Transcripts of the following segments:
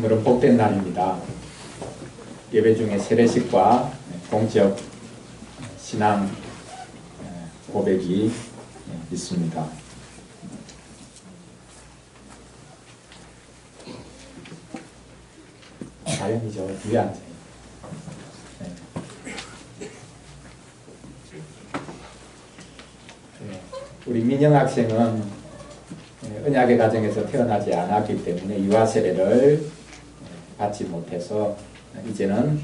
오늘은 복된 날입니다. 예배 중에 세례식과 공적 신앙 고백이 있습니다. 다행히 저 뒤에 앉아요. 우리 민영 학생은 언약의 가정에서 태어나지 않았기 때문에 유아 세례를 받지 못해서 이제는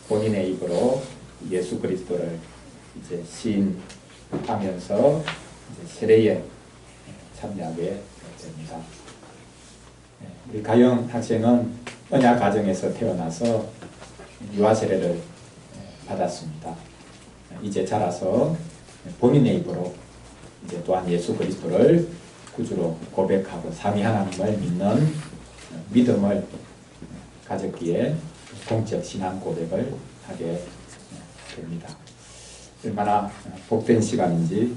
본인의 입으로 예수 그리스도를 이제 시인하면서 이제 세례에 참여하게 됩니다. 우리 가영 학생은 언약 가정에서 태어나서 유아 세례를 받았습니다. 이제 자라서 본인의 입으로 이제 또한 예수 그리스도를 구주로 고백하고 삼위 하나님을 믿는 믿음을 가졌기에 공적 신앙 고백을 하게 됩니다. 얼마나 복된 시간인지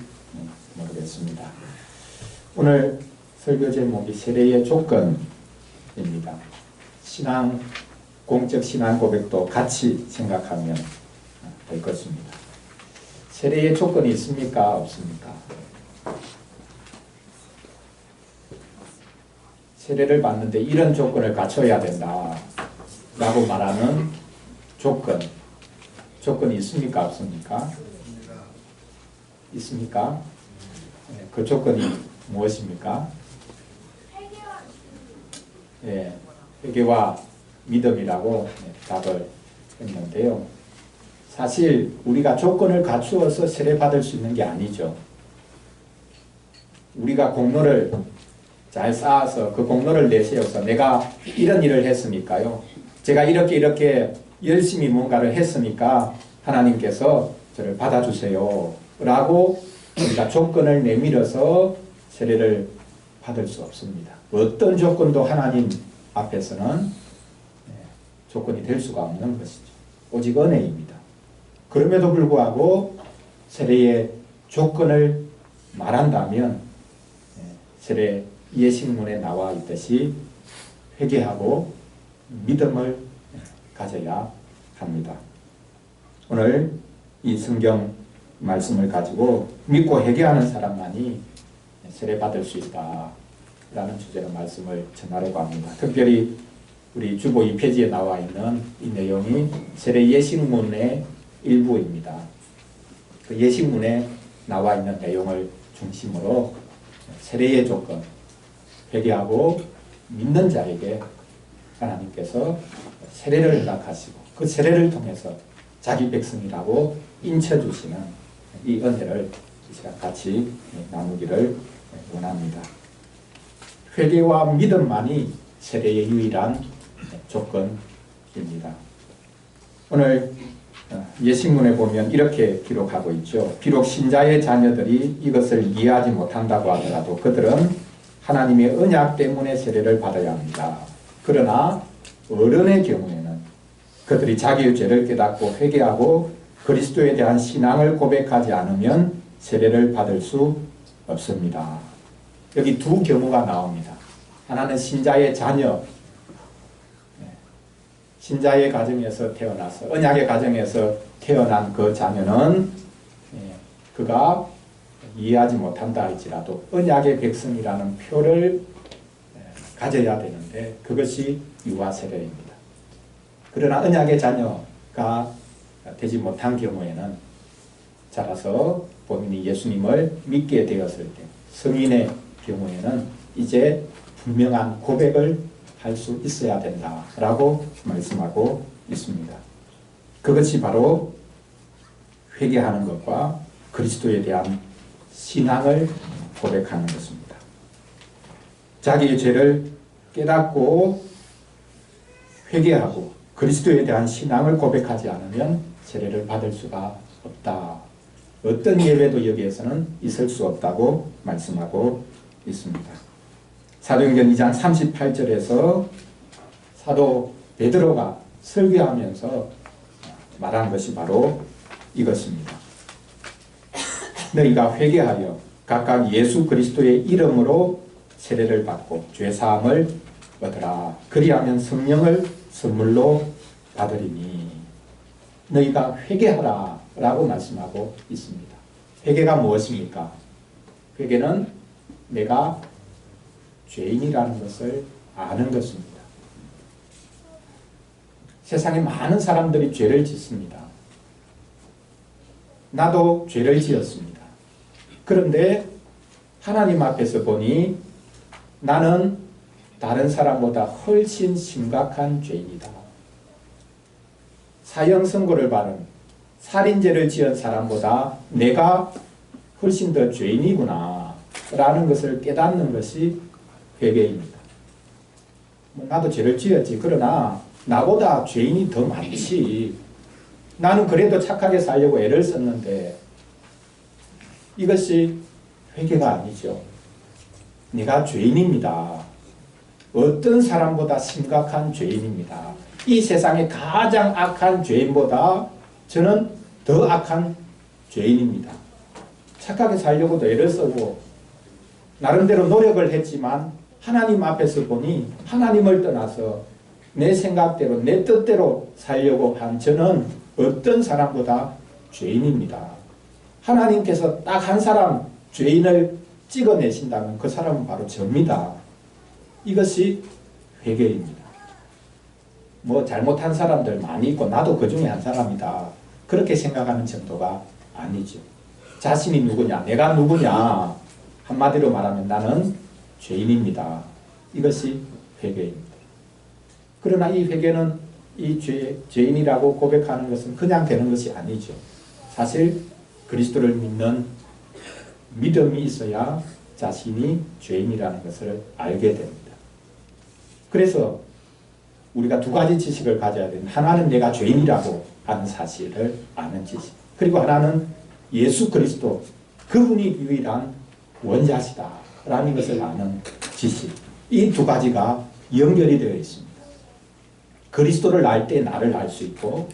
모르겠습니다. 오늘 설교 제목이 세례의 조건입니다. 신앙, 공적 신앙 고백도 같이 생각하면 될 것입니다. 세례의 조건이 있습니까? 없습니까? 세례를 받는데 이런 조건을 갖춰야 된다 라고 말하는 조건이 있습니까? 없습니까? 있습니까? 그 조건이 무엇입니까? 회개와 믿음이라고 답을 했는데요. 사실 우리가 조건을 갖추어서 세례받을 수 있는 게 아니죠. 우리가 공로를 잘 쌓아서 그 공로를 내세워서 내가 이런 일을 했으니까요. 제가 이렇게 열심히 뭔가를 했으니까 하나님께서 저를 받아주세요 라고 우리가 조건을 내밀어서 세례를 받을 수 없습니다. 어떤 조건도 하나님 앞에서는 조건이 될 수가 없는 것이죠. 오직 은혜입니다. 그럼에도 불구하고 세례의 조건을 말한다면 세례 예식문에 나와 있듯이 회개하고 믿음을 가져야 합니다. 오늘 이 성경 말씀을 가지고 믿고 회개하는 사람만이 세례받을 수 있다라는 주제로 말씀을 전하려고 합니다. 특별히 우리 주보 2페이지에 나와 있는 이 내용이 세례 예식문의 일부입니다. 그 예식문에 나와 있는 내용을 중심으로 세례의 조건, 회개하고 믿는 자에게 하나님께서 세례를 허락하시고 그 세례를 통해서 자기 백성이라고 인쳐주시는 이 은혜를 이 시간 같이 나누기를 원합니다. 회개와 믿음만이 세례의 유일한 조건입니다. 오늘 예식문에 보면 이렇게 기록하고 있죠. 비록 신자의 자녀들이 이것을 이해하지 못한다고 하더라도 그들은 하나님의 언약 때문에 세례를 받아야 합니다. 그러나 어른의 경우에는 그들이 자기의 죄를 깨닫고 회개하고 그리스도에 대한 신앙을 고백하지 않으면 세례를 받을 수 없습니다. 여기 두 경우가 나옵니다. 하나는 신자의 자녀, 신자의 가정에서 태어나서 언약의 가정에서 태어난 그 자녀는 그가 이해하지 못한다 할지라도 언약의 백성이라는 표를 가져야 되는데 그것이 유아 세례입니다. 그러나 언약의 자녀가 되지 못한 경우에는 자라서 본인이 예수님을 믿게 되었을 때 성인의 경우에는 이제 분명한 고백을 할 수 있어야 된다라고 말씀하고 있습니다. 그것이 바로 회개하는 것과 그리스도에 대한 신앙을 고백하는 것입니다. 자기의 죄를 깨닫고 회개하고 그리스도에 대한 신앙을 고백하지 않으면 세례를 받을 수가 없다. 어떤 예배도 여기에서는 있을 수 없다고 말씀하고 있습니다. 사도행전 2장 38절에서 사도 베드로가 설교하면서 말한 것이 바로 이것입니다. 너희가 회개하여 각각 예수 그리스도의 이름으로 세례를 받고 죄사함을 얻으라. 그리하면 성령을 선물로 받으리니 너희가 회개하라 라고 말씀하고 있습니다. 회개가 무엇입니까? 회개는 내가 죄인이라는 것을 아는 것입니다. 세상에 많은 사람들이 죄를 짓습니다. 나도 죄를 지었습니다. 그런데 하나님 앞에서 보니 나는 다른 사람보다 훨씬 심각한 죄인이다. 사형 선고를 받은 살인죄를 지은 사람보다 내가 훨씬 더 죄인이구나 라는 것을 깨닫는 것이 회개입니다. 나도 죄를 지었지. 그러나 나보다 죄인이 더 많지. 나는 그래도 착하게 살려고 애를 썼는데 이것이 회개가 아니죠. 내가 죄인입니다. 어떤 사람보다 심각한 죄인입니다. 이 세상의 가장 악한 죄인보다 저는 더 악한 죄인입니다. 착하게 살려고도 애를 쓰고 나름대로 노력을 했지만 하나님 앞에서 보니 하나님을 떠나서 내 생각대로 내 뜻대로 살려고 한 저는 어떤 사람보다 죄인입니다. 하나님께서 딱 한 사람 죄인을 찍어내신다면 그 사람은 바로 저입니다. 이것이 회개입니다. 뭐 잘못한 사람들 많이 있고 나도 그 중에 한 사람이다. 그렇게 생각하는 정도가 아니죠. 자신이 누구냐, 내가 누구냐, 한마디로 말하면 나는 죄인입니다. 이것이 회개입니다. 그러나 이 회개는 이 죄인이라고 고백하는 것은 그냥 되는 것이 아니죠. 사실 그리스도를 믿는 믿음이 있어야 자신이 죄인이라는 것을 알게 됩니다. 그래서 우리가 두 가지 지식을 가져야 됩니다. 하나는 내가 죄인이라고 하는 사실을 아는 지식. 그리고 하나는 예수 그리스도, 그분이 유일한 원자시다 라는 것을 아는 지식. 이 두 가지가 연결이 되어 있습니다. 그리스도를 알 때 나를 알 수 있고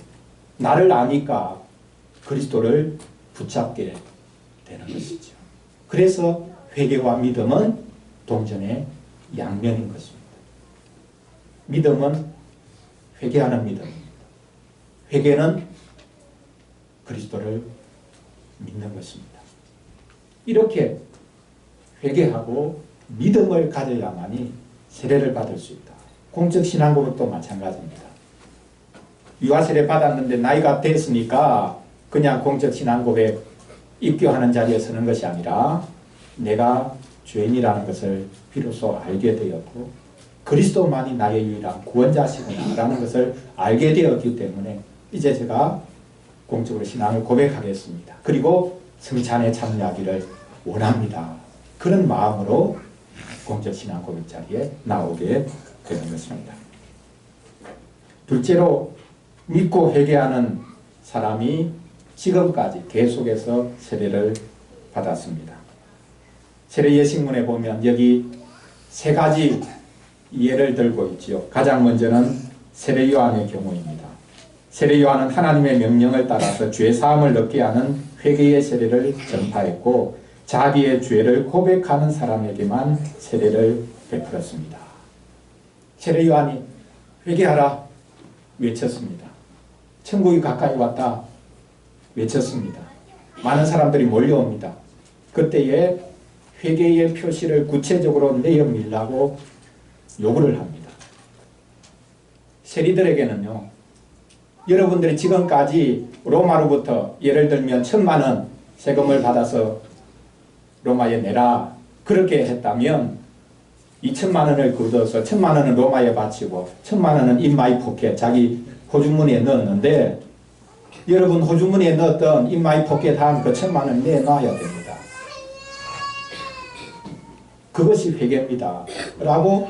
나를 아니까 그리스도를 붙잡게 되는 것이죠. 그래서 회개와 믿음은 동전의 양면인 것입니다. 믿음은 회개하는 믿음입니다. 회개는 그리스도를 믿는 것입니다. 이렇게 회개하고 믿음을 가져야만이 세례를 받을 수 있다. 공적신앙고백도 마찬가지입니다. 유아세례 받았는데 나이가 됐으니까 그냥 공적신앙고백 입교하는 자리에 서는 것이 아니라 내가 죄인이라는 것을 비로소 알게 되었고 그리스도만이 나의 유일한 구원자시구나 라는 것을 알게 되었기 때문에 이제 제가 공적으로 신앙을 고백하겠습니다. 그리고 성찬에 참여하기를 원합니다. 그런 마음으로 공적신앙 고백 자리에 나오게 되는 것입니다. 둘째로 믿고 회개하는 사람이 지금까지 계속해서 세례를 받았습니다. 세례 예식문에 보면 여기 세 가지 예를 들고 있지요. 가장 먼저는 세례 요한의 경우입니다. 세례 요한은 하나님의 명령을 따라서 죄 사함을 얻게 하는 회개의 세례를 전파했고 자기의 죄를 고백하는 사람에게만 세례를 베풀었습니다. 세례 요한이 회개하라 외쳤습니다. 천국이 가까이 왔다 외쳤습니다. 많은 사람들이 몰려옵니다. 그때에 회개의 표시를 구체적으로 내어밀라고 요구를 합니다. 세리들에게는요, 여러분들이 지금까지 로마로부터 예를 들면 1,000만 원 세금을 받아서 로마에 내라 그렇게 했다면 2,000만 원을 걷어서 1,000만 원은 로마에 바치고 1,000만 원은 인마이 포켓 자기 호주머니에 넣었는데 여러분 호주머니에 넣었던 인마이 포켓 한 그 1,000만 원 내놔야 됩니다. 그것이 회개입니다 라고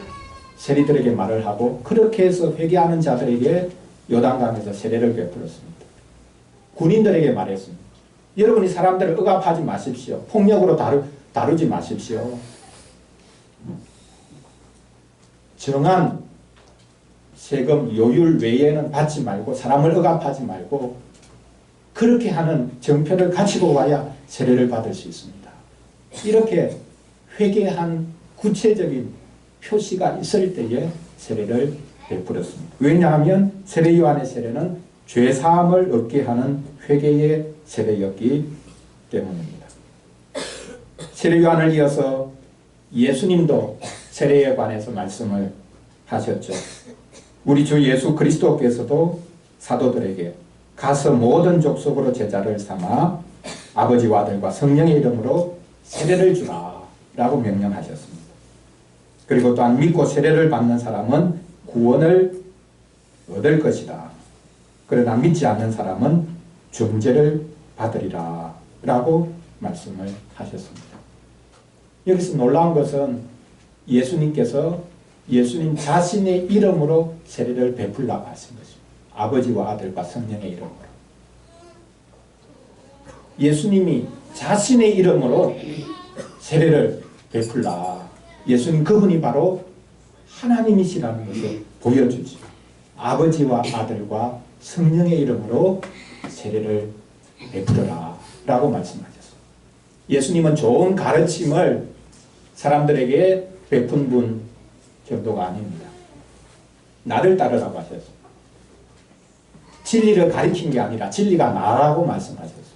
세리들에게 말을 하고 그렇게 해서 회개하는 자들에게 요단강에서 세례를 베풀었습니다. 군인들에게 말했습니다. 여러분이 사람들을 억압하지 마십시오. 폭력으로 다루지 마십시오. 정한 세금 요율 외에는 받지 말고 사람을 억압하지 말고 그렇게 하는 정표를 가지고 와야 세례를 받을 수 있습니다. 이렇게 회개한 구체적인 표시가 있을 때에 세례를 베풀었습니다. 왜냐하면 세례 요한의 세례는 죄사함을 얻게 하는 회개의 세례였기 때문입니다. 세례 요한을 이어서 예수님도 세례에 관해서 말씀을 하셨죠. 우리 주 예수 그리스도께서도 사도들에게 가서 모든 족속으로 제자를 삼아 아버지와 아들과 성령의 이름으로 세례를 주라 라고 명령하셨습니다. 그리고 또한 믿고 세례를 받는 사람은 구원을 얻을 것이다. 그러나 믿지 않는 사람은 중죄를 받으리라 라고 말씀을 하셨습니다. 여기서 놀라운 것은 예수님께서 예수님 자신의 이름으로 세례를 베풀라고 하신 것입니다. 아버지와 아들과 성령의 이름으로. 예수님이 자신의 이름으로 세례를 베풀라. 예수님 그분이 바로 하나님이시라는 것을 보여주지. 아버지와 아들과 성령의 이름으로 세례를 베풀어라 라고 말씀하셨습니다. 예수님은 좋은 가르침을 사람들에게 베푼 분 정도가 아닙니다. 나를 따르라고 하셨습니다. 진리를 가리킨 게 아니라 진리가 나라고 말씀하셨습니다.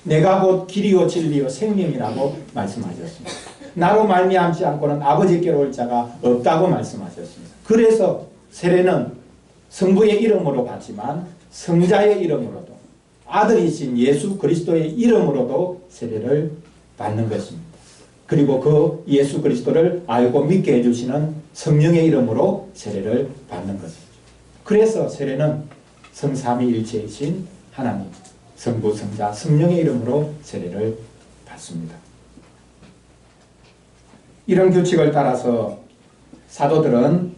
내가 곧 길이요 진리요 생명이라고 말씀하셨습니다. 나로 말미암지 않고는 아버지께로 올 자가 없다고 말씀하셨습니다. 그래서 세례는 성부의 이름으로 받지만 성자의 이름으로도 아들이신 예수 그리스도의 이름으로도 세례를 받는 것입니다. 그리고 그 예수 그리스도를 알고 믿게 해주시는 성령의 이름으로 세례를 받는 것이죠. 그래서 세례는 성삼위일체이신 하나님, 성부, 성자, 성령의 이름으로 세례를 받습니다. 이런 규칙을 따라서 사도들은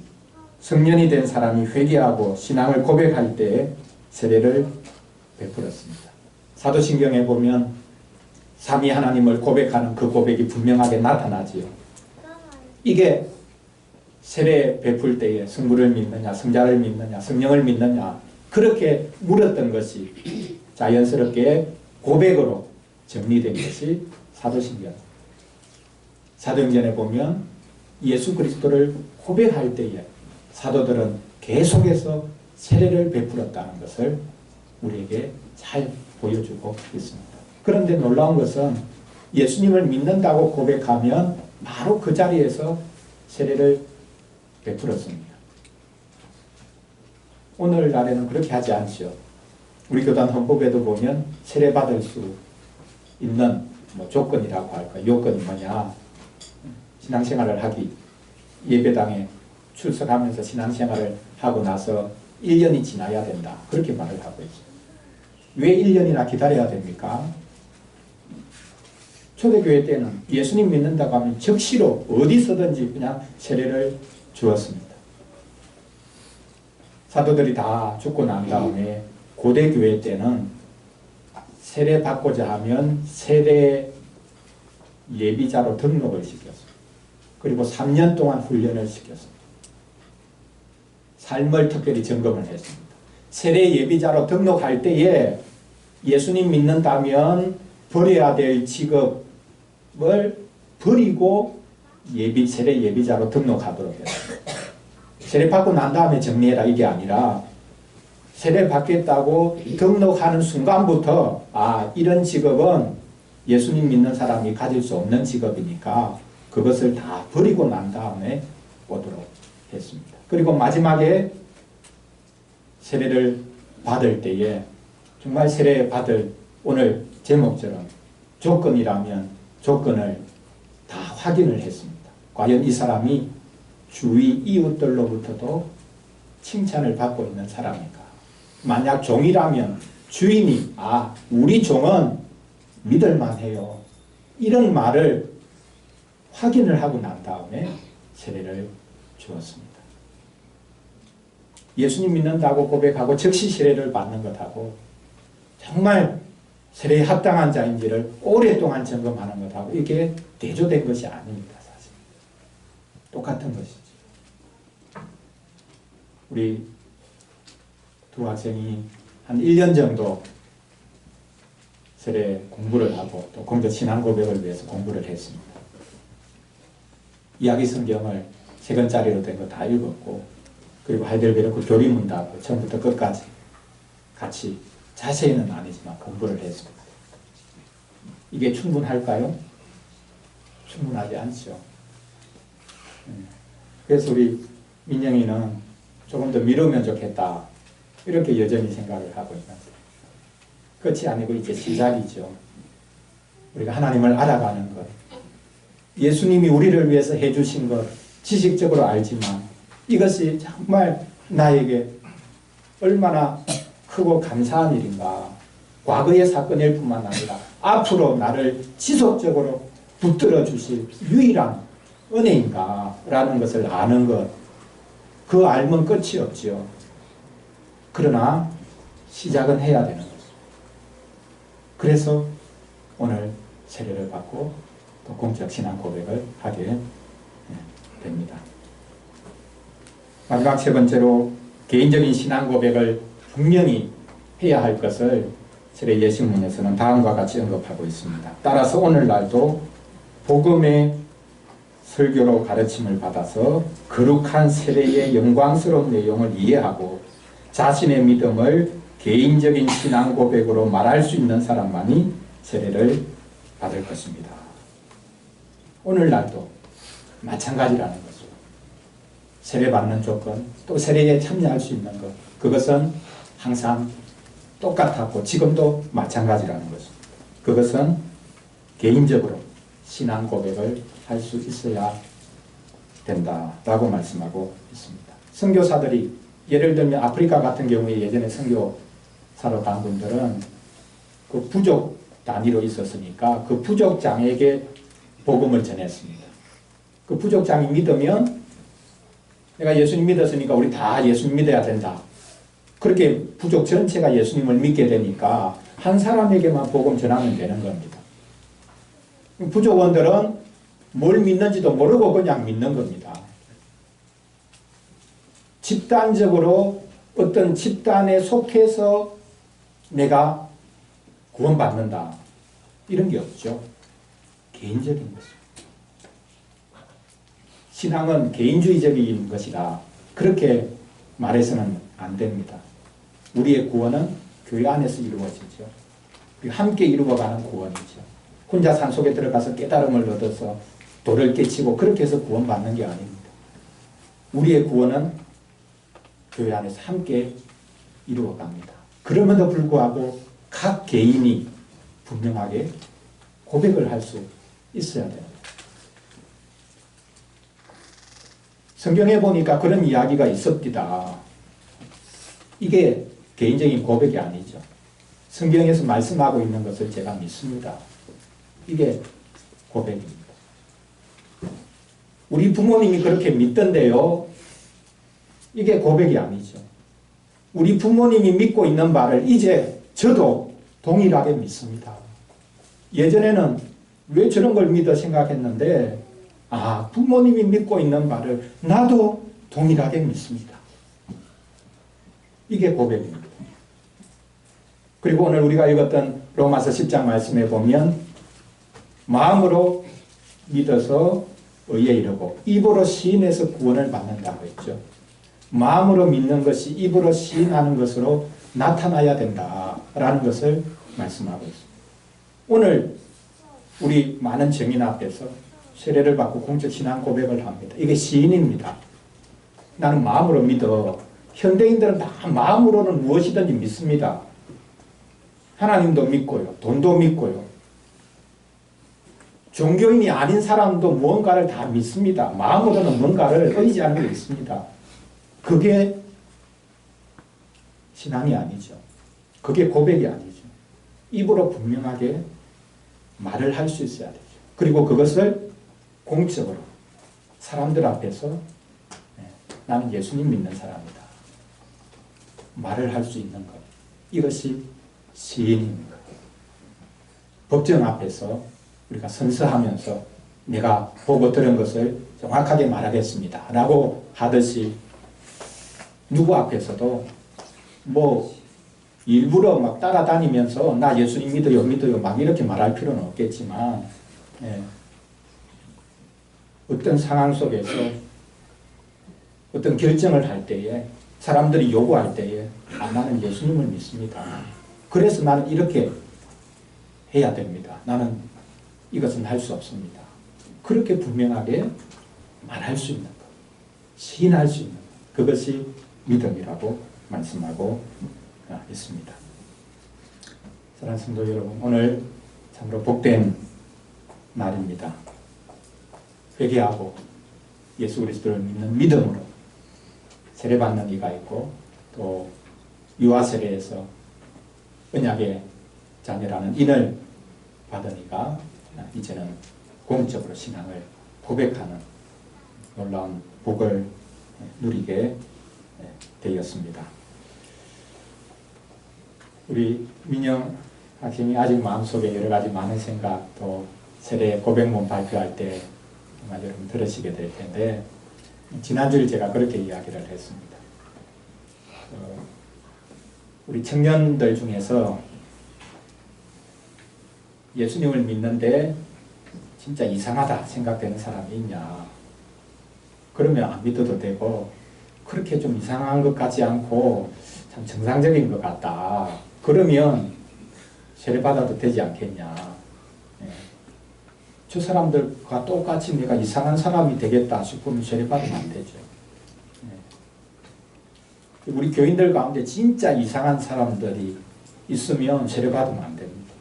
성년이 된 사람이 회개하고 신앙을 고백할 때 세례를 베풀었습니다. 사도신경에 보면 삼위 하나님을 고백하는 그 고백이 분명하게 나타나지요. 이게 세례 베풀 때에 성부를 믿느냐, 성자를 믿느냐, 성령을 믿느냐 그렇게 물었던 것이 자연스럽게 고백으로 정리된 것이 사도신경. 사도행전에 보면 예수 그리스도를 고백할 때에 사도들은 계속해서 세례를 베풀었다는 것을 우리에게 잘 보여주고 있습니다. 그런데 놀라운 것은 예수님을 믿는다고 고백하면 바로 그 자리에서 세례를 베풀었습니다. 오늘날에는 그렇게 하지 않죠. 우리 교단 헌법에도 보면 세례받을 수 있는 조건이라고 할까, 요건이 뭐냐. 신앙생활을 하기, 예배당에 출석하면서 신앙생활을 하고 나서 1년이 지나야 된다. 그렇게 말을 하고 있어요. 왜 1년이나 기다려야 됩니까? 초대교회 때는 예수님 믿는다고 하면 즉시로 어디서든지 그냥 세례를 주었습니다. 사도들이 다 죽고 난 다음에 고대교회 때는 세례 받고자 하면 세례 예비자로 등록을 시켰습니다. 그리고 3년 동안 훈련을 시켰습니다. 삶을 특별히 점검을 했습니다. 세례 예비자로 등록할 때에 예수님 믿는다면 버려야 될 직업을 버리고 세례 예비자로 등록하도록 했습니다. 세례 받고 난 다음에 정리해라 이게 아니라 세례 받겠다고 등록하는 순간부터 이런 직업은 예수님 믿는 사람이 가질 수 없는 직업이니까 그것을 다 버리고 난 다음에 오도록 했습니다. 그리고 마지막에 세례를 받을 때에 정말 세례 받을 오늘 제목처럼 조건이라면 조건을 다 확인을 했습니다. 과연 이 사람이 주위 이웃들로부터도 칭찬을 받고 있는 사람인가? 만약 종이라면 주인이 우리 종은 믿을만해요. 이런 말을 확인을 하고 난 다음에 세례를 주었습니다. 예수님 믿는다고 고백하고 즉시 세례를 받는 것하고 정말 세례에 합당한 자인지를 오랫동안 점검하는 것하고 이게 대조된 것이 아닙니다. 사실 똑같은 것이죠. 우리 두 학생이 한 1년 정도 세례 공부를 하고 또 공도 신앙 고백을 위해서 공부를 했습니다. 이야기 성경을 3권짜리로 된 거 다 읽었고 그리고 하이델베르크 교리문답 처음부터 끝까지 같이 자세히는 아니지만 공부를 했습니다. 이게 충분할까요? 충분하지 않죠. 그래서 우리 민영이는 조금 더 미루면 좋겠다 이렇게 여전히 생각을 하고 있는데 끝이 아니고 이제 시작이죠. 우리가 하나님을 알아가는 것, 예수님이 우리를 위해서 해주신 것 지식적으로 알지만 이것이 정말 나에게 얼마나 크고 감사한 일인가. 과거의 사건일 뿐만 아니라 앞으로 나를 지속적으로 붙들어 주실 유일한 은혜인가 라는 것을 아는 것, 그 알면 끝이 없죠. 그러나 시작은 해야 되는 거죠. 그래서 오늘 세례를 받고 또 공적 신앙 고백을 하게 됩니다. 마지막 세 번째로 개인적인 신앙 고백을 분명히 해야 할 것을 세례 예식문에서는 다음과 같이 언급하고 있습니다. 따라서 오늘날도 복음의 설교로 가르침을 받아서 거룩한 세례의 영광스러운 내용을 이해하고 자신의 믿음을 개인적인 신앙 고백으로 말할 수 있는 사람만이 세례를 받을 것입니다. 오늘날도 마찬가지라는 거죠. 세례받는 조건, 또 세례에 참여할 수 있는 것, 그것은 항상 똑같았고 지금도 마찬가지라는 것입니다. 그것은 개인적으로 신앙 고백을 할 수 있어야 된다라고 말씀하고 있습니다. 선교사들이 예를 들면 아프리카 같은 경우에 예전에 선교사로 간 분들은 그 부족 단위로 있었으니까 그 부족장에게 복음을 전했습니다. 그 부족장이 믿으면 내가 예수님 믿었으니까 우리 다 예수님 믿어야 된다. 그렇게 부족 전체가 예수님을 믿게 되니까 한 사람에게만 복음 전하면 되는 겁니다. 부족원들은 뭘 믿는지도 모르고 그냥 믿는 겁니다. 집단적으로 어떤 집단에 속해서 내가 구원받는다. 이런 게 없죠. 개인적인 것입니다. 신앙은 개인주의적인 것이다. 그렇게 말해서는 안 됩니다. 우리의 구원은 교회 안에서 이루어지죠. 함께 이루어가는 구원이죠. 혼자 산속에 들어가서 깨달음을 얻어서 돌을 깨치고 그렇게 해서 구원받는 게 아닙니다. 우리의 구원은 교회 안에서 함께 이루어갑니다. 그럼에도 불구하고 각 개인이 분명하게 고백을 할 수 있어야 됩니다. 성경에 보니까 그런 이야기가 있었디다. 이게 개인적인 고백이 아니죠. 성경에서 말씀하고 있는 것을 제가 믿습니다. 이게 고백입니다. 우리 부모님이 그렇게 믿던데요. 이게 고백이 아니죠. 우리 부모님이 믿고 있는 바를 이제 저도 동일하게 믿습니다. 예전에는 왜 저런 걸 믿어 생각했는데 부모님이 믿고 있는 바를 나도 동일하게 믿습니다. 이게 고백입니다. 그리고 오늘 우리가 읽었던 로마서 10장 말씀에 보면 마음으로 믿어서 의에 이르고 입으로 시인해서 구원을 받는다고 했죠. 마음으로 믿는 것이 입으로 시인하는 것으로 나타나야 된다라는 것을 말씀하고 있습니다. 오늘 우리 많은 증인 앞에서 세례를 받고 공적 신앙 고백을 합니다. 이게 시인입니다. 나는 마음으로 믿어. 현대인들은 다 마음으로는 무엇이든지 믿습니다. 하나님도 믿고요. 돈도 믿고요. 종교인이 아닌 사람도 무언가를 다 믿습니다. 마음으로는 뭔가를 의지하는 게 있습니다. 그게 신앙이 아니죠. 그게 고백이 아니죠. 입으로 분명하게 말을 할 수 있어야 되죠. 그리고 그것을 공적으로 사람들 앞에서 나는 예수님 믿는 사람이다. 말을 할 수 있는 것. 이것이 시인입니다. 법정 앞에서 우리가 선서하면서 내가 보고 들은 것을 정확하게 말하겠습니다. 라고 하듯이 누구 앞에서도 일부러 막 따라다니면서 나 예수님 믿어요 막 이렇게 말할 필요는 없겠지만 어떤 상황 속에서 어떤 결정을 할 때에 사람들이 요구할 때에 나는 예수님을 믿습니다. 그래서 나는 이렇게 해야 됩니다. 나는 이것은 할 수 없습니다. 그렇게 분명하게 말할 수 있는 것, 시인할 수 있는 것, 그것이 믿음이라고 말씀하고 있습니다. 사랑하는 성도 여러분, 오늘 참으로 복된 날입니다. 회개하고 예수 그리스도를 믿는 믿음으로 세례받는 이가 있고 또 유아 세례에서 언약의 자녀라는 인을 받은 이가 이제는 공적으로 신앙을 고백하는 놀라운 복을 누리게 되었습니다. 우리 민영 학생이 아직 마음속에 여러 가지 많은 생각, 또 세례 고백문 발표할 때 정말 여러분 들으시게 될 텐데, 지난주에 제가 그렇게 이야기를 했습니다. 우리 청년들 중에서 예수님을 믿는데 진짜 이상하다 생각되는 사람이 있냐? 그러면 안 믿어도 되고, 그렇게 좀 이상한 것 같지 않고 참 정상적인 것 같다. 그러면 세례받아도 되지 않겠냐. 저 사람들과 똑같이 내가 이상한 사람이 되겠다 싶으면 세례받으면 안 되죠. 우리 교인들 가운데 진짜 이상한 사람들이 있으면 세례받으면 안 됩니다.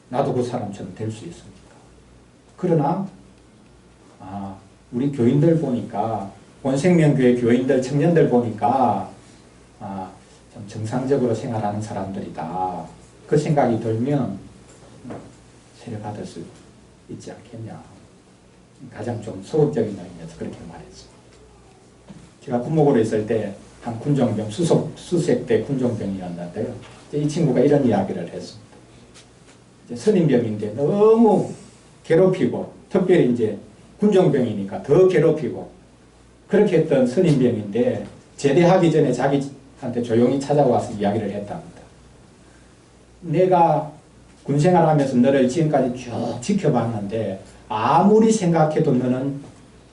나도 그 사람처럼 될 수 있습니까? 그러나 우리 교인들 보니까, 원생명교회 교인들, 청년들 보니까 좀 정상적으로 생활하는 사람들이다. 그 생각이 들면 세례받을 수 있지 않겠냐. 가장 좀 소극적인 의미에서 그렇게 말했습니다. 제가 군목으로 있을 때 한 군종병, 수색대 군종병이었는데요. 이 친구가 이런 이야기를 했습니다. 이제 선임병인데 너무 괴롭히고, 특별히 이제 군종병이니까 더 괴롭히고, 그렇게 했던 선임병인데 제대하기 전에 자기한테 조용히 찾아와서 이야기를 했답니다. 내가 군생활하면서 너를 지금까지 쭉 지켜봤는데 아무리 생각해도 너는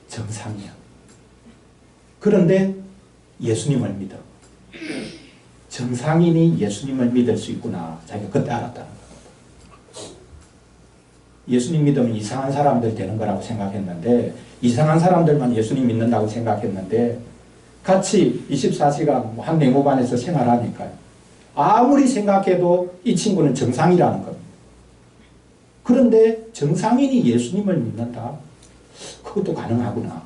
정상이야. 그런데 예수님을 믿어. 정상인이 예수님을 믿을 수 있구나. 자기가 그때 알았다는 겁니다. 예수님 믿으면 이상한 사람들 되는 거라고 생각했는데, 이상한 사람들만 예수님 믿는다고 생각했는데, 같이 24시간 한 네모반에서 생활하니까요. 아무리 생각해도 이 친구는 정상이라는 겁니다. 그런데 정상인이 예수님을 믿는다? 그것도 가능하구나.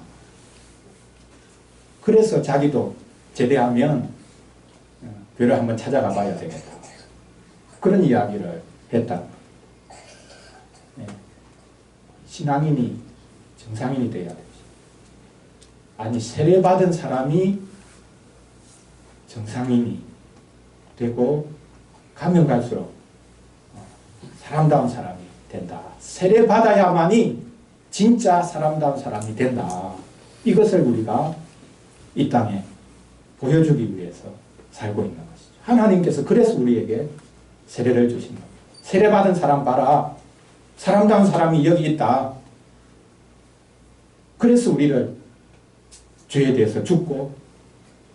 그래서 자기도 제대하면 교회를 한번 찾아가 봐야 되겠다. 그런 이야기를 했다. 신앙인이 정상인이 돼야 되지. 아니, 세례받은 사람이 정상인이 되고 가면 갈수록 사람다운 사람이 된다. 세례받아야만이 진짜 사람다운 사람이 된다. 이것을 우리가 이 땅에 보여주기 위해서 살고 있는 것이죠. 하나님께서 그래서 우리에게 세례를 주신 겁니다. 세례받은 사람 봐라. 사람다운 사람이 여기 있다. 그래서 우리를 죄에 대해서 죽고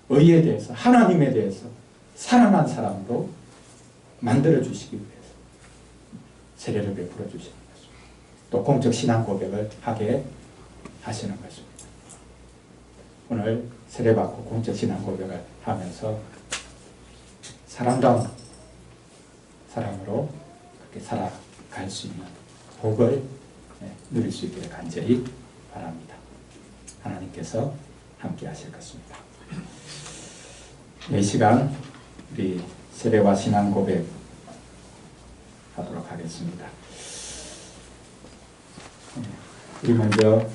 의에 대해서, 하나님에 대해서 살아난 사람으로 만들어주시기 위해서 세례를 베풀어 주시는 것입니다. 또 공적 신앙 고백을 하게 하시는 것입니다. 오늘 세례받고 공적 신앙 고백을 하면서 사람다운 사람으로 그렇게 살아갈 수 있는 복을 누릴 수 있기를 간절히 바랍니다. 하나님께서 함께 하실 것입니다. 이 시간 우리 세례와 신앙 고백 하도록 하겠습니다. 우리 먼저